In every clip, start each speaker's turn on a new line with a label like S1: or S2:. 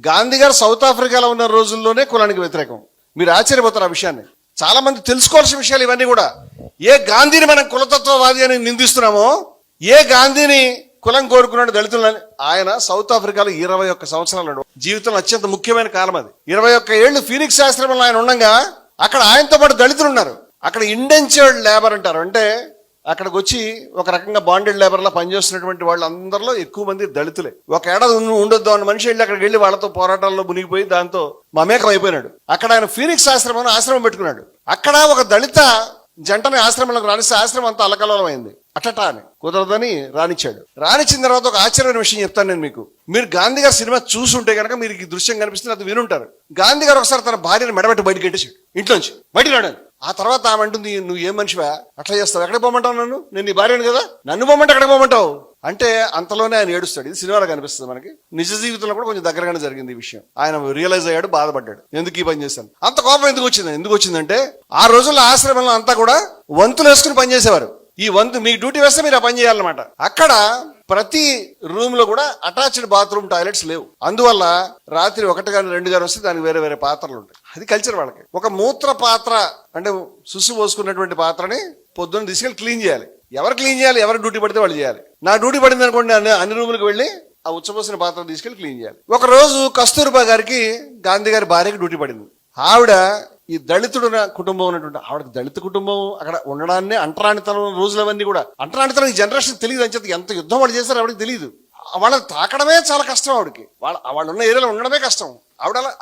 S1: గాంధీ గారు సౌత్ ఆఫ్రికాలో ఉన్న రోజుల్లోనే కులానికి వ్యతిరేకం. మీరు ఆశ్చర్యపోతారు ఆ విషయాన్ని. చాలా మంది తెలుసుకోవాల్సిన విషయాలు ఇవన్నీ కూడా. ఏ గాంధీని మనం కులతత్వవాది అని నిందిస్తున్నామో, ఏ గాంధీని కులం కోరుకున్నాడు దళితులని, ఆయన సౌత్ ఆఫ్రికాలో 21 సంవత్సరాలు జీవితంలో అత్యంత ముఖ్యమైన కాలం అది. 21 ఏళ్ళు ఫీనిక్స్ ఆశ్రమంలో ఆయన ఉండగా అక్కడ ఆయనతో పాటు దళితులు ఉన్నారు. అక్కడ ఇండెంచర్డ్ లేబర్ అంటారు. అంటే అక్కడికి వచ్చి ఒక రకంగా బాండెడ్ లేబర్ లా పనిచేస్తున్నటువంటి వాళ్ళందరిలో ఎక్కువ మంది దళితులే. ఒక ఏడాది ఉండొద్దు అన్న మనిషి వెళ్ళి అక్కడికి వెళ్ళి వాళ్ళతో పోరాటాల్లో మునిగిపోయి దాంతో మమేకం అయిపోయినాడు. అక్కడ ఆయన ఫీనిక్స్ ఆశ్రమం పెట్టుకున్నాడు. అక్కడ ఒక దళిత జంటని ఆశ్రమంలోకి రానిస్తే ఆశ్రమం అంతా అల్లకల్లోలం అయింది. అట్టటా అని కుదరదని రానిచ్చాడు. రానిచ్చిన తర్వాత ఒక ఆశ్చర్యమైన విషయం చెప్తాను నేను మీకు. మీరు గాంధీ గారు సినిమా చూసుంటే కనుక మీరు ఈ దృశ్యం కనిపిస్తుంది, అది వినుంటారు. గాంధీ గారు ఒకసారి తన భార్యను మెడబెట్టి బయటకు గెట్టేసాడు, ఇంట్లోంచి బయటికి రాడు. ఆ తర్వాత ఆమె అంటుంది, నువ్వు ఏం మనిషివా అట్లా చేస్తావు, ఎక్కడికి పోమంటావు నన్ను, నేను నీ భార్యను కదా, నన్ను పోమంటే ఎక్కడికి పోమంటావు అంటే అంతలోనే ఆయన ఏడుస్తాడు. ఇది సినిమాలో కనిపిస్తుంది మనకి. నిజ జీవితంలో కూడా కొంచెం దగ్గరగానే జరిగింది ఈ విషయం. ఆయన రియలైజ్ అయ్యాడు, బాధపడ్డాడు, ఎందుకు ఈ పని చేశాను. అంత కోపం ఎందుకు వచ్చిందంటే ఆ రోజుల్లో ఆశ్రమంలో అంతా కూడా వంతులు వేసుకుని పనిచేసేవారు. ఈ వంతు మీకు డ్యూటీ వేస్తే మీరు ఆ పని చేయాలన్నమాట. అక్కడ ప్రతి రూమ్ లో కూడా అటాచ్డ్ బాత్రూమ్ టాయిలెట్స్ లేవు. అందువల్ల రాత్రి 1 గాని 2 గాని వస్తే దానికి వేరే పాత్రలు ఉంటాయి. అది కల్చర్ వాళ్ళకి. ఒక మూత్ర పాత్ర అంటే సుసు పోసుకున్నటువంటి పాత్రని పొద్దున్న తీసుకెళ్ళి క్లీన్ చేయాలి. ఎవరు క్లీన్ చేయాలి, ఎవరు డ్యూటీ పడితే వాళ్ళు చేయాలి. నా డ్యూటీ పడింది అనుకోండి, అన్ని రూములకు వెళ్ళి ఆ ఉచ్చపోసిన పాత్ర తీసుకెళ్లి క్లీన్ చేయాలి. ఒక రోజు కస్తూర్బా గారికి గాంధీ గారి భార్యకి డ్యూటీ పడింది. ఆవిడ ఈ దళితుడు కుటుంబం ఉన్నటువంటి ఆవిడకి దళిత కుటుంబం అక్కడ ఉండడాన్ని అంటరానితనం రోజులు అవన్నీ కూడా అంటరానితనం ఈ జనరేషన్ తెలియదు. అని చెప్పి ఎంత యుద్ధం వాళ్ళు చేశారో ఆవిడకి తెలియదు. వాళ్ళని తాకడమే చాలా కష్టం ఆవిడకి. వాళ్ళు ఉన్న ఏరియాలో ఉండడమే కష్టం.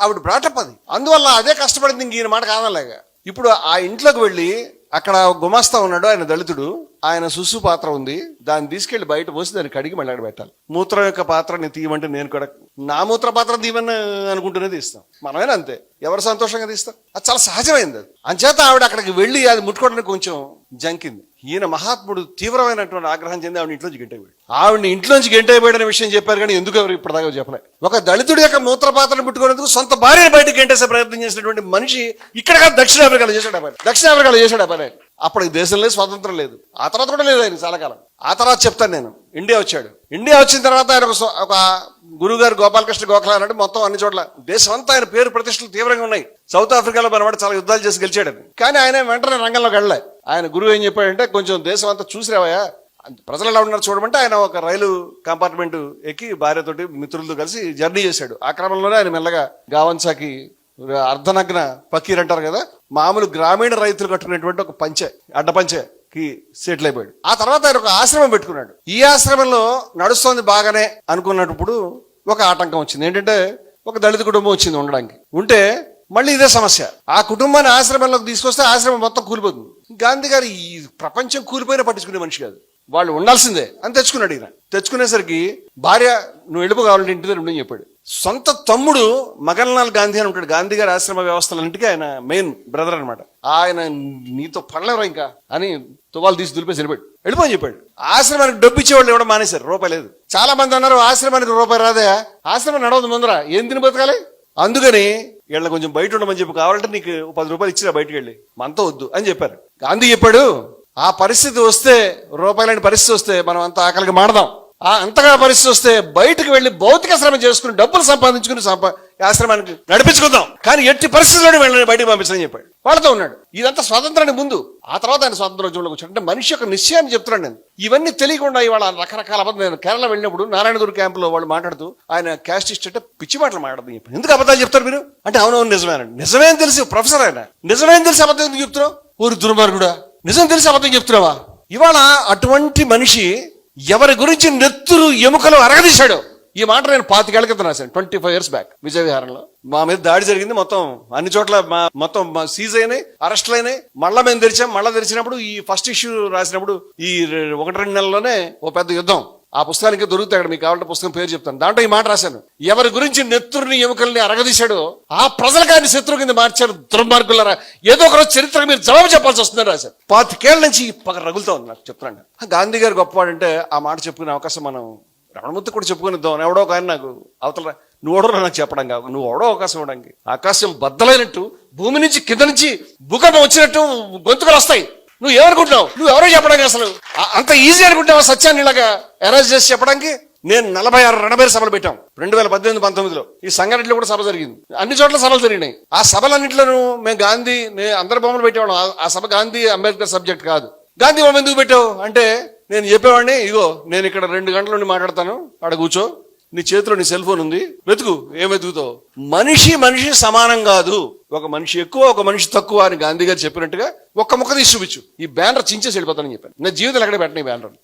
S1: ఆవిడ బ్రాటప్ అది. అందువల్ల అదే కష్టపడింది. ఇంక ఈయన మాట కాదనలేగా. ఇప్పుడు ఆ ఇంట్లోకి వెళ్ళి అక్కడ గుమాస్తా ఉన్నాడు, ఆయన దళితుడు. ఆయన సుసు పాత్ర ఉంది, దాన్ని తీసుకెళ్లి బయట పోసి దాన్ని కడిగి మళ్ళీ అక్కడ పెట్టాలి. మూత్రం యొక్క పాత్రని తీయమంటే నేను కూడా నా మూత్ర పాత్ర తీయమని అనుకుంటూనే తీస్తాం. మనమేనా అంతే, ఎవరు సంతోషంగా తీస్తాం. అది చాలా సహజమైంది. అది అంచేత ఆవిడ అక్కడికి వెళ్ళి అది ముట్టుకోవడానికి కొంచెం జంకింది. ఈయన మహాత్ముడు తీవ్రమైనటువంటి ఆగ్రహం చెంది ఆవిడ ఇంట్లోంచి గెంటైపోయాడు. ఆవిడని ఇంట్లోంచి గెంటైపోయాడనే విషయం చెప్పారు, కానీ ఎందుకు ఎవరు ఇప్పటిదాకా చెప్పలే. ఒక దళితుడి యొక్క మూత్ర పాత్రను ముట్టుకునేందుకు సొంత భార్యను బయటకు గెంటేసే ప్రయత్నం చేసినటువంటి మనిషి ఇక్కడ దక్షిణాఫ్రికాలో చేశాడు ఆ పని. అప్పుడు ఈ దేశంలో స్వాతంత్రం లేదు. ఆ తర్వాత కూడా లేదు ఆయన చాలా కాలం. ఆ తర్వాత చెప్తాను నేను. ఇండియా వచ్చాడు. ఇండియా వచ్చిన తర్వాత ఆయన ఒక గురువు గారు గోపాలకృష్ణ గోఖలే అన్నట్టు మొత్తం అన్ని చోట్ల దేశం అంతా ఆయన పేరు ప్రతిష్టలు తీవ్రంగా ఉన్నాయి. సౌత్ ఆఫ్రికాలో మనవాడు చాలా యుద్ధాలు చేసి గెలిచాడని. కానీ ఆయన వెంటనే రంగంలోకి వెళ్ళలే. ఆయన గురువు ఏం చెప్పాడంటే, కొంచెం దేశం అంతా చూసి రావయ్యా, ప్రజలు ఎలా ఉన్నారు చూడమంటే ఆయన ఒక రైలు కంపార్ట్మెంట్ ఎక్కి భార్యతోటి మిత్రులతో కలిసి జర్నీ చేశాడు. ఆ క్రమంలోనే ఆయన మెల్లగా గావంసాకి అర్ధనగ్న పకీర్ అంటారు కదా, మామూలు గ్రామీణ రైతులు కట్టుకునేటువంటి ఒక అడ్డపంచెకి సెటిల్ అయిపోయాడు. ఆ తర్వాత ఆయన ఒక ఆశ్రమం పెట్టుకున్నాడు. ఈ ఆశ్రమంలో నడుస్తోంది బాగానే అనుకున్నప్పుడు ఒక ఆటంకం వచ్చింది. ఏంటంటే ఒక దళిత కుటుంబం వచ్చింది ఉండడానికి. ఉంటే మళ్ళీ ఇదే సమస్య. ఆ కుటుంబాన్ని ఆశ్రమంలోకి తీసుకొస్తే ఆశ్రమం మొత్తం కూలిపోతుంది. గాంధీ గారు ఈ ప్రపంచం కూలిపోయినా పట్టించుకునే మనిషి కాదు, వాళ్ళు ఉండాల్సిందే అని తెచ్చుకున్నాడు. ఈయన తెచ్చుకునేసరికి భార్య, నువ్వు వెళ్ళిపో, కావాలంటే ఇంటి దగ్గర ఉండని చెప్పాడు. సొంత తమ్ముడు మగన్లాల్ గాంధీ అని ఉంటాడు. గాంధీ గారి ఆశ్రమ వ్యవస్థలన్నింటికీ ఆయన మెయిన్ బ్రదర్ అనమాట. ఆయన నీతో పడలేవరా ఇంకా అని తువాలు తీసి దులిపేసి వెళ్ళిపోయి చెప్పాడు. ఆశ్రమానికి డబ్బు ఇచ్చేవాళ్ళు ఇవ్వడం మానేశారు. రూపాయి లేదు. చాలా మంది అన్నారు, ఆశ్రమానికి రూపాయి రాదే, ఆశ్రమం నడవదు ముందర, ఏం తిని బతకాలి. అందుకని వీళ్ళ కొంచెం బయట ఉండమని చెప్పి, కావాలంటే నీకు 10 రూపాయలు ఇచ్చిరా బయటకు వెళ్ళి, మనతో వద్దు అని చెప్పారు. గాంధీ చెప్పాడు, ఆ పరిస్థితి వస్తే, రూపాయలని పరిస్థితి వస్తే మనం అంత ఆకలికి మాడదాం. ఆ అంతగా పరిస్థితి వస్తే బయటకు వెళ్లి భౌతిక శ్రమ చేసుకుని డబ్బులు సంపాదించుకుని ఆశ్రమానికి నడిపించుకుందాం, కానీ ఎట్టి పరిస్థితుల్లో వీళ్ళని బయటకు పంపించని చెప్పాడు. వాళ్ళతో ఉన్నాడు. ఇదంతా స్వాతంత్రానికి ముందు. ఆ తర్వాత ఆయన స్వాతంత్రోద్యమంలోకి వచ్చాడు. అంటే మనిషి యొక్క నిశ్చయాన్ని చెప్తున్నాడు నేను. ఇవన్నీ తెలియకుండా ఇవాళ రకరకాల అబద్ధాలు. నేను కేరళ వెళ్ళినప్పుడు నారాయణగురు క్యాంపులో వాళ్ళు మాట్లాడుతూ, ఆయన క్యాస్టిస్ట్ అంటే పిచ్చి మాటలు మాట్లాడుతూ చెప్పాను. ఎందుకు అబద్ధాలు చెప్తారు మీరు అంటే, అవునవును నిజమేనండి. నిజమేం తెలిసి ప్రొఫెసర్ ఆయన, నిజమేం తెలిసి అబద్ధం ఎందుకు చెప్తున్నావు, ఊరు దుర్మార్గుడా, నిజం తెలిసి అబద్ధం చెప్తున్నావా. ఇవాళ అటువంటి మనిషి ఎవరి గురించి నెత్తురు ఎముకలు అరగదీశాడు. ఈ మాట నేను 25 ఏళ్ల క్రితం రాశాను, 25 years బ్యాక్. విజయ విహారంలో మా మీద దాడి జరిగింది. మొత్తం అన్ని చోట్ల మొత్తం సీజ్ అయినాయి, అరెస్టులు అయినాయి. మళ్ళా మేము తెరిచాం. మళ్ళా తెరిచినప్పుడు ఈ ఫస్ట్ ఇష్యూ రాసినప్పుడు ఈ 1-2 నెలల్లోనే ఓ పెద్ద యుద్ధం. ఆ పుస్తకానికి దొరుకుతాయి, అక్కడ మీకు కావాలంటే పుస్తకం పేరు చెప్తాను. దాంట్లో ఈ మాట రాశాను, ఎవరి గురించి నెత్తురుని ఎముకల్ని అరగదీశాడో ఆ ప్రజలకు ఆయన శత్రువు కింద మార్చారు దుర్మార్గులారా, ఏదో ఒక రోజు చరిత్రకు మీరు జవాబు చెప్పాల్సి వస్తుందని రాశారు. 25 ఏళ్ల నుంచి పగ రగులుతా ఉంది నాకు. చెప్తున్నాను, గాంధీ గారు గొప్పవాడంటే ఆ మాట చెప్పుకునే అవకాశం మనం రమణమూర్తి కూడా చెప్పుకునిద్దాం. ఎవడో కానీ నాకు అవతల నువ్వెవడో నాకు చెప్పడం కాదు, నువ్వు ఎవడో అవకాశం ఇవ్వడానికి. ఆకాశం బద్దలైనట్టు, భూమి నుంచి కింద నుంచి భూకంపం వచ్చినట్టు గొంతుకలు వస్తాయి. నువ్వు ఏమనుకుంటున్నావు, నువ్వు ఎవరో చెప్పడానికి అసలు అంత ఈజీ అనుకుంటావా సత్యాన్ని ఇలాగా అరేంజ్ చేసి చెప్పడానికి? నేను 46 రణబేరు సభలు పెట్టాం 2018-19లో. ఈ సంగారెడ్డిలో కూడా సభ జరిగింది. అన్ని చోట్ల సభలు జరిగినాయి. ఆ సభలన్నింటిలోనూ మేము గాంధీ అందరి బొమ్మలు పెట్టేవాళ్ళం. ఆ సభ గాంధీ అంబేద్కర్ సబ్జెక్ట్ కాదు. గాంధీ బొమ్మ ఎందుకు పెట్టావు అంటే నేను చెప్పేవాడిని, ఇగో నేను ఇక్కడ 2 గంటల నుండి మాట్లాడతాను, ఆడ కూర్చో, నీ చేతిలో నీ సెల్ ఫోన్ ఉంది, వెతుకు, ఏం వెతుకుతావు. మనిషి సమానం కాదు, ఒక మనిషి ఎక్కువ ఒక మనిషి తక్కువ అని గాంధీ గారు చెప్పినట్టుగా ఒక్క ముక్క తీసి చూపించు, ఈ బ్యానర్ చించేసి వెళ్ళిపోతానని చెప్పాను. నా జీవితంలో ఎక్కడ పెట్టిన ఈ బ్యానర్.